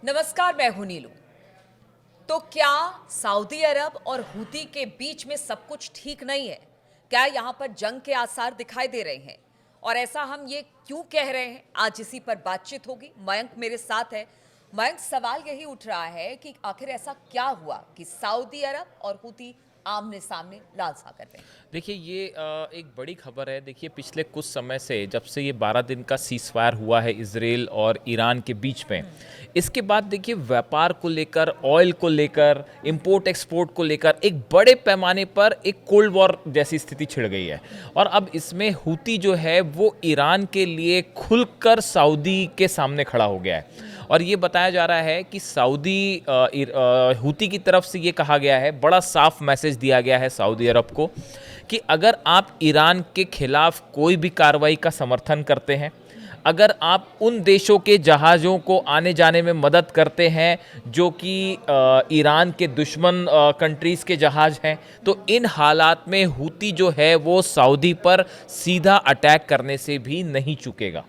नमस्कार, मैं हूं नीलू। तो क्या सऊदी अरब और हूती के बीच में सब कुछ ठीक नहीं है? क्या यहां पर जंग के आसार दिखाई दे रहे हैं? और ऐसा हम ये क्यों कह रहे हैं, आज इसी पर बातचीत होगी। मयंक मेरे साथ है। मयंक, सवाल यही उठ रहा है कि आखिर ऐसा क्या हुआ कि सऊदी अरब और हूती आमने सामने लाल सागर में? देखिए ये एक बड़ी खबर है। देखिए पिछले कुछ समय से जब से ये 12 दिन का सीज़ फायर हुआ है इजराइल और ईरान के बीच में, इसके बाद देखिए व्यापार को लेकर, ऑयल को लेकर, इंपोर्ट एक्सपोर्ट को लेकर एक बड़े पैमाने पर एक कोल्ड वॉर जैसी स्थिति छिड़ गई है। और अब इसमें हूती जो है वो ईरान के लिए खुलकर सऊदी के सामने खड़ा हो गया है। और ये बताया जा रहा है कि हूती की तरफ से ये कहा गया है, बड़ा साफ मैसेज दिया गया है सऊदी अरब को कि अगर आप ईरान के खिलाफ कोई भी कार्रवाई का समर्थन करते हैं, अगर आप उन देशों के जहाज़ों को आने जाने में मदद करते हैं जो कि ईरान के दुश्मन कंट्रीज़ के जहाज़ हैं, तो इन हालात में हूती जो है वो सऊदी पर सीधा अटैक करने से भी नहीं चूकेगा।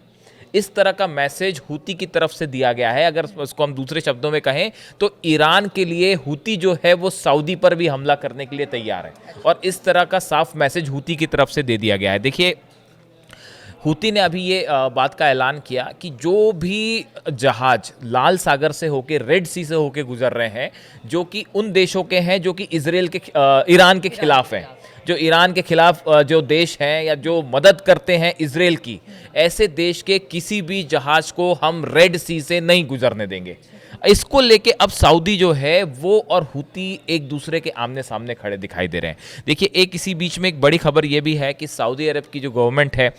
इस तरह का मैसेज हूती की तरफ से दिया गया है। अगर उसको हम दूसरे शब्दों में कहें तो ईरान के लिए हूती जो है वो सऊदी पर भी हमला करने के लिए तैयार है, और इस तरह का साफ मैसेज हूती की तरफ से दे दिया गया है। देखिए हूती ने अभी ये बात का ऐलान किया कि जो भी जहाज लाल सागर से होके, रेड सी से होके गुजर रहे हैं, जो कि उन देशों के हैं जो कि ईरान के खिलाफ हैं, जो ईरान के खिलाफ जो देश हैं या जो मदद करते हैं इजराइल की, ऐसे देश के किसी भी जहाज को हम रेड सी से नहीं गुजरने देंगे। इसको लेके अब सऊदी जो है वो और हूती एक दूसरे के आमने सामने खड़े दिखाई दे रहे हैं। देखिए एक इसी बीच में एक बड़ी खबर ये भी है कि सऊदी अरब की जो गवर्नमेंट है,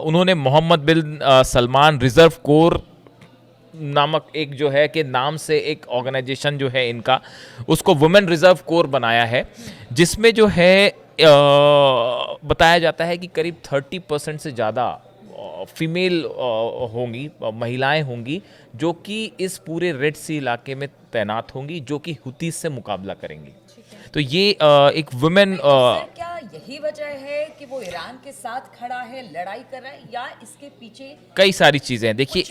उन्होंने मोहम्मद बिन सलमान रिजर्व कोर नामक एक जो है कि नाम से एक ऑर्गेनाइजेशन जो है इनका, उसको वुमेन रिजर्व कोर बनाया है, जिसमें जो है बताया जाता है कि करीब 30% से ज़्यादा फीमेल होंगी, महिलाएं होंगी जो कि इस पूरे रेड सी इलाके में तैनात होंगी, जो कि हुतीस से मुकाबला करेंगी। तो ये एक वुमेन क्या यही वजह है कि वो ईरान के साथ खड़ा है, लड़ाई कर रहा है, या इसके पीछे कई सारी चीज़ें हैं। देखिए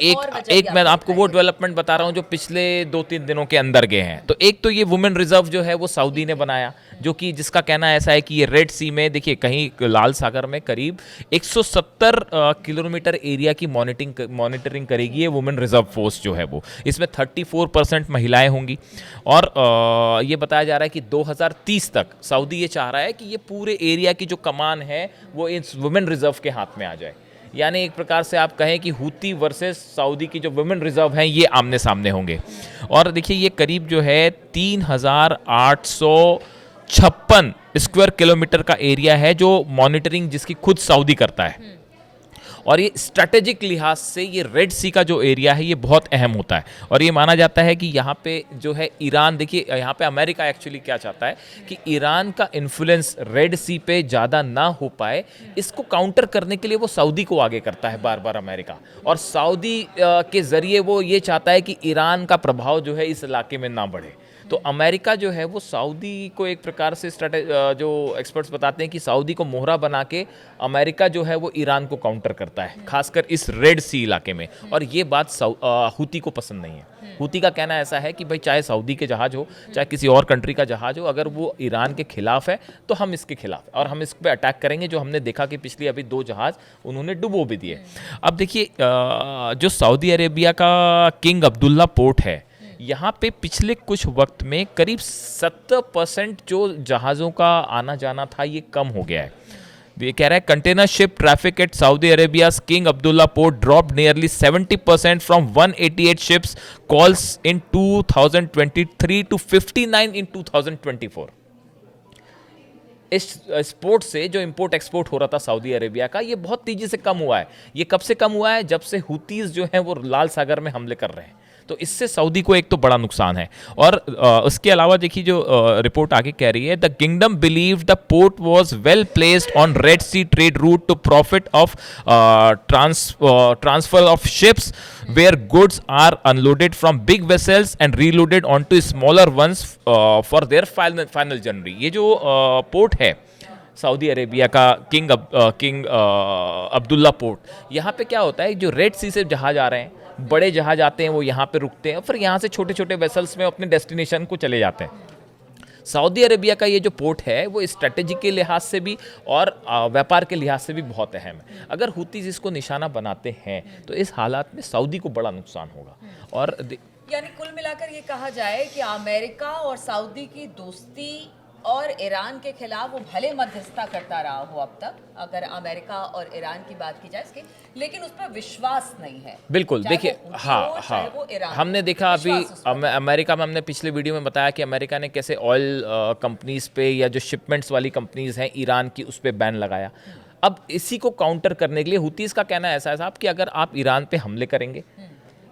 एक मैं आपको वो डेवलपमेंट बता रहा हूँ जो पिछले 2-3 दिनों के अंदर गए हैं। तो एक तो ये वुमेन रिजर्व जो है वो सऊदी ने बनाया, जो कि जिसका कहना ऐसा है कि ये रेड सी में, देखिए कहीं लाल सागर में करीब 170 किलोमीटर एरिया की मॉनिटरिंग करेगी ये वुमेन रिजर्व फोर्स जो है वो। इसमें 34% महिलाएं होंगी। और ये बताया जा रहा है कि 2030 तक सऊदी ये चाह रहा है कि ये पूरे एरिया की जो कमान है वो इस वुमेन रिजर्व के हाथ में आ जाए। यानी एक प्रकार से आप कहें कि हूती वर्सेस सऊदी की जो वुमेन रिजर्व हैं ये आमने सामने होंगे। और देखिए ये करीब जो है 3856 स्क्वायर किलोमीटर का एरिया है जो मॉनिटरिंग जिसकी खुद सऊदी करता है। और ये स्ट्रैटेजिक लिहाज से ये रेड सी का जो एरिया है ये बहुत अहम होता है। और ये माना जाता है कि यहाँ पे जो है ईरान, देखिए यहाँ पे अमेरिका एक्चुअली क्या चाहता है कि ईरान का इन्फ्लुएंस रेड सी पे ज़्यादा ना हो पाए, इसको काउंटर करने के लिए वो सऊदी को आगे करता है बार बार अमेरिका। और सऊदी के ज़रिए वो ये चाहता है कि ईरान का प्रभाव जो है इस इलाके में ना बढ़े। तो अमेरिका जो है वो सऊदी को एक प्रकार से जो एक्सपर्ट्स बताते हैं कि सऊदी को मोहरा बना के अमेरिका जो है वो ईरान को काउंटर करता है, खासकर इस रेड सी इलाके में। और ये बात हूती को पसंद नहीं है। हूती का कहना ऐसा है कि भाई चाहे सऊदी के जहाज हो, चाहे किसी और कंट्री का जहाज हो, अगर वो ईरान के खिलाफ है तो हम इसके खिलाफ है और हम इस पर अटैक करेंगे। जो हमने देखा कि पिछली अभी 2 जहाज उन्होंने डुबो भी दिए। अब देखिए जो सऊदी अरेबिया का किंग अब्दुल्ला पोर्ट है, यहाँ पे पिछले कुछ वक्त में करीब 70% जो जहाज़ों का आना जाना था ये कम हो गया है। ये कह रहा है container ship traffic at Saudi Arabia King Abdullah port drop nearly 70% from 188 ships calls in 2023 to 59 in 2024। इस पोर्ट से जो इंपोर्ट एक्सपोर्ट हो रहा था सऊदी अरेबिया का, ये बहुत तेजी से कम हुआ है। ये कब से कम हुआ है? जब से हुतीज जो हैं वो लाल सागर में हमले कर रहे हैं। तो इससे सऊदी को एक तो बड़ा नुकसान है। और उसके अलावा देखिए जो रिपोर्ट आगे कह रही है, the kingdom believe the port was well placed on Red Sea trade route to profit of transfer of ships where goods are unloaded from big vessels and reloaded onto smaller ones for their final journey. ये जो port है Saudi Arabia का King Abdullah port, यहाँ पे क्या होता है, जो रेड सी से जहाज आ रहे हैं बड़े जहाज आते हैं वो यहाँ पे रुकते हैं, फिर यहाँ से छोटे छोटे वेसल्स में अपने डेस्टिनेशन को चले जाते हैं। सऊदी अरेबिया का ये जो पोर्ट है वो स्ट्रेटेजी के लिहाज से भी और व्यापार के लिहाज से भी बहुत अहम है। अगर हुतीज इसको निशाना बनाते हैं तो इस हालात में सऊदी को बड़ा नुकसान होगा। और यानी कुल मिलाकर ये कहा जाए कि अमेरिका और सऊदी की दोस्ती और ईरान के खिलाफ वो भले मध्यस्थता करता रहा हो अब तक, अगर अमेरिका और ईरान की बात की जाए इसके, लेकिन उस पर विश्वास नहीं है। बिल्कुल, चाहे देखिए, वो हुती हाँ हो, चाहे हाँ, वो ईरान हमने हो, देखा अभी विश्वास उस पर अमेरिका में, हमने पिछले वीडियो में बताया कि अमेरिका ने कैसे ऑयल कंपनीज पे या जो शिपमेंट्स वाली कंपनीज हैं ईरान की, उस पर बैन लगाया। अब इसी को काउंटर करने के लिए हुतीज का कहना ऐसा है साहब कि अगर आप ईरान पे हमले करेंगे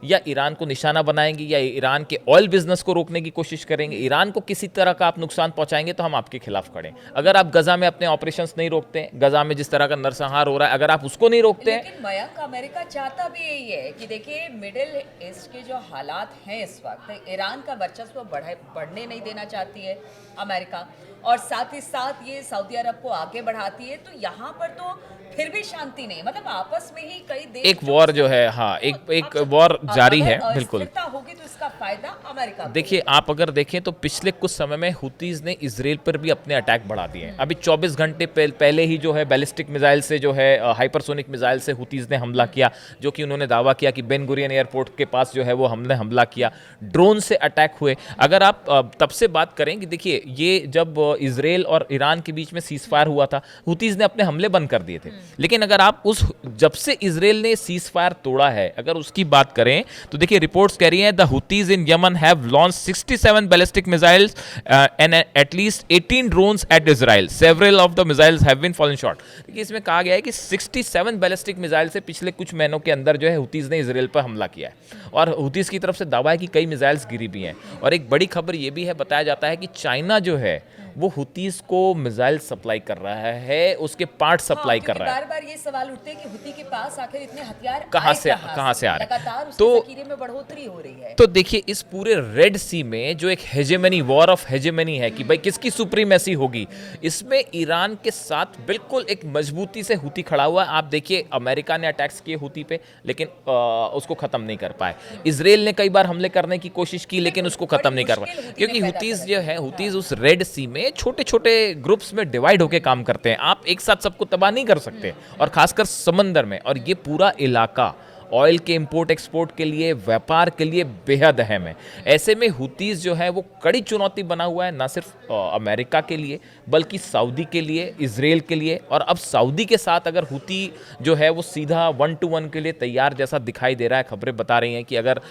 या ईरान को निशाना बनाएंगे या ईरान के ऑयल बिजनेस को रोकने की कोशिश करेंगे, ईरान को किसी तरह का आप नुकसान पहुंचाएंगे तो हम आपके खिलाफ खड़े हैं। अगर आप गजा में अपने ऑपरेशंस नहीं रोकते हैं, गजा में जिस तरह का नरसंहार हो रहा है, अगर आप उसको नहीं रोकते हैं। लेकिन मयंक, अमेरिका चाहता भी यही है कि देखिए मिडिल ईस्ट के जो हालात हैं इस वक्त, ईरान का वर्चस्व बढ़ने नहीं देना चाहती है अमेरिका, और साथ ही साथ ये सऊदी अरब को आगे बढ़ाती है। तो यहाँ पर तो फिर भी शांति नहीं, मतलब आपस में ही कई देश एक वॉर जो है, हाँ, एक वॉर जारी है। बिल्कुल होगी तो इसका फायदा अमेरिका को देखिए, आप अगर देखें तो पिछले कुछ समय में हुतीज ने इजराइल पर भी अपने अटैक बढ़ा दिए हैं। अभी 24 घंटे पहले ही जो है बैलिस्टिक मिसाइल से, जो है हाइपरसोनिक मिसाइल से हुतीज ने हमला किया, जो कि उन्होंने दावा किया कि बेन गुरियन एयरपोर्ट के पास जो है वो हमने हमला किया। ड्रोन से अटैक हुए। अगर आप तब से बात करें कि देखिए, ये जब इजराइल और ईरान के बीच में सीज फायर हुआ था, हुतीज ने अपने हमले बंद कर दिए थे। लेकिन अगर आप जब से इजराइल ने सीज फायर तोड़ा है, अगर उसकी बात करें तो देखिए, रिपोर्ट्स कह रही हैं the Houthis in Yemen have launched 67 ballistic missiles and at least 18 drones at Israel, several of the missiles have been fallen short. देखिए, इसमें कहा गया है कि 67 बैलिस्टिक मिसाइल से पिछले कुछ महीनों के अंदर जो है हुतीज ने इजराइल पर हमला किया है, और हुतीज की तरफ से दावा है कि कई मिसाइल्स गिरी भी हैं। और एक बड़ी खबर ये भी है, बताया जाता है कि चाइना जो है वो हुतीज को मिसाइल सप्लाई कर रहा है, उसके पार्ट सप्लाई कर रहा है। बार-बार ये सवाल उठते हैं कि हुती के पास आखिर इतने हथियार कहाँ से आ रहे हैं, लगातार उसके ज़खीरे में बढ़ोतरी हो रही है। तो देखिए, इस पूरे रेड सी में जो एक हेजेमनी, वॉर ऑफ हेजेमनी है कि भाई किसकी सुप्रीमेसी होगी, इसमें ईरान के साथ बिल्कुल एक मजबूती से हुती खड़ा हुआ है। आप देखिए, अमेरिका ने अटैक्स किए हुती पे, लेकिन उसको खत्म नहीं कर पाए। इजराइल ने कई बार हमले करने की कोशिश की, लेकिन उसको खत्म नहीं कर पाए, क्योंकि हुतीज जो है, हुतीज उस रेड सी में छोटे छोटे ग्रुप्स में डिवाइड होकर काम करते हैं। आप एक साथ सबको तबाह नहीं कर सकते, और खासकर समंदर में। और ये पूरा इलाका ऑयल के इंपोर्ट एक्सपोर्ट के लिए, व्यापार के लिए बेहद अहम है। ऐसे में हुतीज जो है वो कड़ी चुनौती बना हुआ है, ना सिर्फ अमेरिका के लिए बल्कि सऊदी के लिए, इजराइल के लिए। और अब सऊदी के साथ अगर हुती जो है वो सीधा 1-to-1 के लिए तैयार जैसा दिखाई दे रहा है। खबरें बता रही हैं कि अगर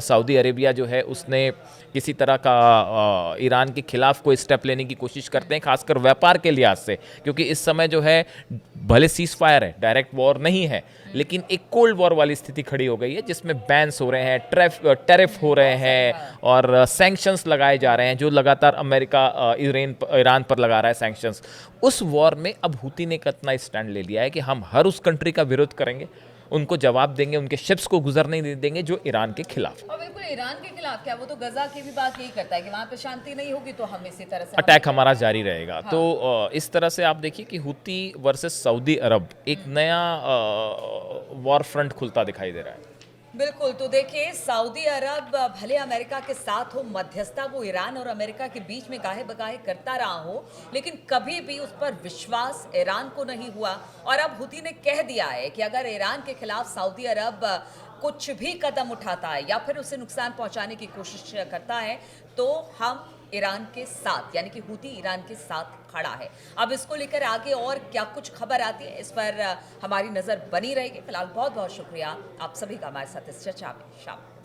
सऊदी अरेबिया जो है उसने किसी तरह का ईरान के खिलाफ कोई स्टेप लेने की कोशिश करते हैं, खासकर व्यापार के लिहाज से, क्योंकि इस समय जो है भले सीज फायर है, डायरेक्ट वॉर नहीं है, लेकिन एक कोल्ड वॉर वाली स्थिति खड़ी हो गई है, जिसमें बैन्स हो रहे हैं, टैरिफ हो रहे हैं, और सैंक्शंस लगाए जा रहे हैं, जो लगातार अमेरिका ईरान पर लगा रहा है सैंक्शंस। उस वॉर में अब हुती ने कितना स्टैंड ले लिया है कि हम हर उस कंट्री का विरोध करेंगे, उनको जवाब देंगे, उनके शिप्स को गुजरने नहीं देंगे जो ईरान के खिलाफ। और बिल्कुल ईरान के खिलाफ क्या, वो तो गजा की भी बात यही करता है कि वहाँ पे शांति नहीं होगी तो हम इसी तरह से अटैक हमारा जारी रहेगा। हाँ। तो इस तरह से आप देखिए कि हुती वर्सेस सऊदी अरब एक नया वॉर फ्रंट खुलता दिखाई दे रहा है। बिल्कुल। तो देखिए, सऊदी अरब भले अमेरिका के साथ हो, मध्यस्थता वो ईरान और अमेरिका के बीच में गाहे बगाहे करता रहा हो, लेकिन कभी भी उस पर विश्वास ईरान को नहीं हुआ। और अब हुती ने कह दिया है कि अगर ईरान के खिलाफ सऊदी अरब कुछ भी कदम उठाता है या फिर उसे नुकसान पहुंचाने की कोशिश करता है तो हम ईरान के साथ, यानी कि हुती ईरान के साथ खड़ा है। अब इसको लेकर आगे और क्या कुछ खबर आती है, इस पर हमारी नजर बनी रहेगी। फिलहाल बहुत बहुत शुक्रिया आप सभी का हमारे साथ इस चर्चा में शामिल।